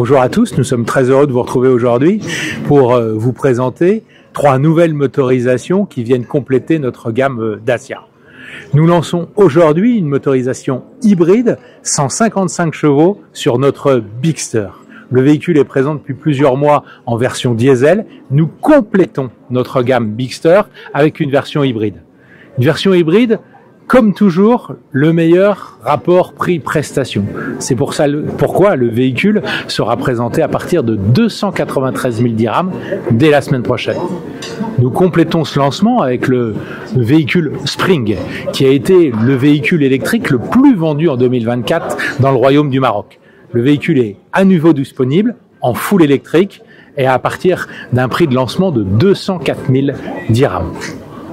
Bonjour à tous, nous sommes très heureux de vous retrouver aujourd'hui pour vous présenter 3 nouvelles motorisations qui viennent compléter notre gamme Dacia. Nous lançons aujourd'hui une motorisation hybride 155 chevaux sur notre Bigster. Le véhicule est présent depuis plusieurs mois en version diesel. Nous complétons notre gamme Bigster avec une version hybride. Une version hybride, comme toujours, le meilleur rapport prix-prestation. C'est pourquoi le véhicule sera présenté à partir de 293 000 dirhams dès la semaine prochaine. Nous complétons ce lancement avec le véhicule Spring, qui a été le véhicule électrique le plus vendu en 2024 dans le Royaume du Maroc. Le véhicule est à nouveau disponible en full électrique et à partir d'un prix de lancement de 204 000 dirhams.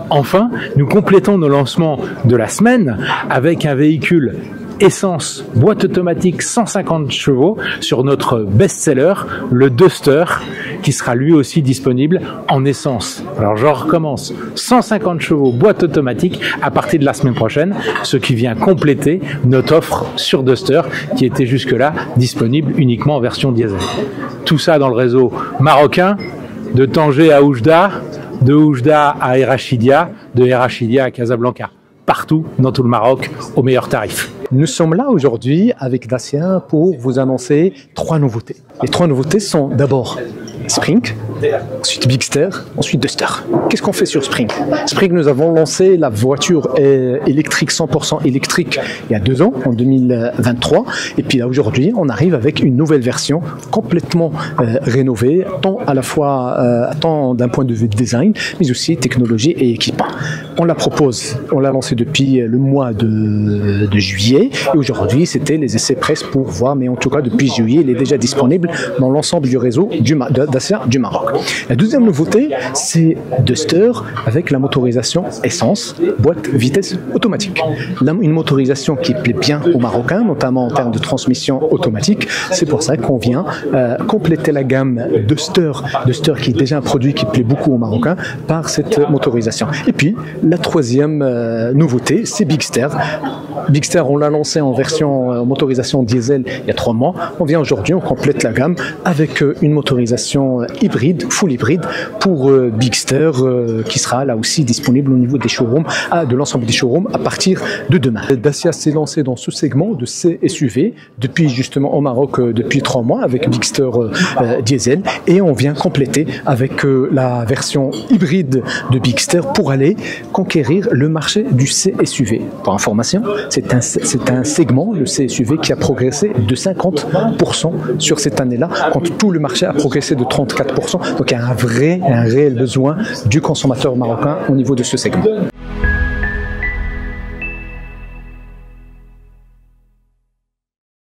Enfin, nous complétons nos lancements de la semaine avec un véhicule essence, boîte automatique 150 chevaux sur notre best-seller, le Duster, qui sera lui aussi disponible en essence. Alors je recommence, 150 chevaux, boîte automatique à partir de la semaine prochaine, ce qui vient compléter notre offre sur Duster qui était jusque-là disponible uniquement en version diesel. Tout ça dans le réseau marocain, de Tanger à Oujda, de Oujda à Erachidia, de Erachidia à Casablanca. Partout dans tout le Maroc au meilleur tarif. Nous sommes là aujourd'hui avec Dacia pour vous annoncer 3 nouveautés. Les 3 nouveautés sont d'abord Spring, ensuite Bigster, ensuite Duster. Qu'est-ce qu'on fait sur Spring? Spring, nous avons lancé la voiture électrique, 100% électrique, il y a 2 ans, en 2023. Et puis là, aujourd'hui, on arrive avec une nouvelle version complètement rénovée, tant d'un point de vue design, mais aussi technologie et équipement. On la propose, on l'a lancée depuis le mois de juillet. Et aujourd'hui, c'était les essais presse pour voir, mais en tout cas, depuis juillet, il est déjà disponible dans l'ensemble du réseau Dacia du Maroc. La deuxième nouveauté, c'est Duster avec la motorisation essence, boîte vitesse automatique. Une motorisation qui plaît bien aux Marocains, notamment en termes de transmission automatique. C'est pour ça qu'on vient compléter la gamme Duster qui est déjà un produit qui plaît beaucoup aux Marocains, par cette motorisation. Et puis, la troisième nouveauté, c'est Bigster. Bigster, on l'a lancé en version motorisation diesel il y a 3 mois. On vient aujourd'hui, on complète la gamme avec une motorisation hybride, full hybride pour Bigster qui sera là aussi disponible au niveau des showrooms, de l'ensemble des showrooms à partir de demain. Dacia s'est lancé dans ce segment de C-SUV depuis justement au Maroc depuis 3 mois avec Bigster diesel, et on vient compléter avec la version hybride de Bigster pour aller conquérir le marché du C-SUV. Pour information, c'est un segment, le C-SUV, qui a progressé de 50% sur cette année-là, quand tout le marché a progressé de 34%. Donc il y a un réel besoin du consommateur marocain au niveau de ce segment.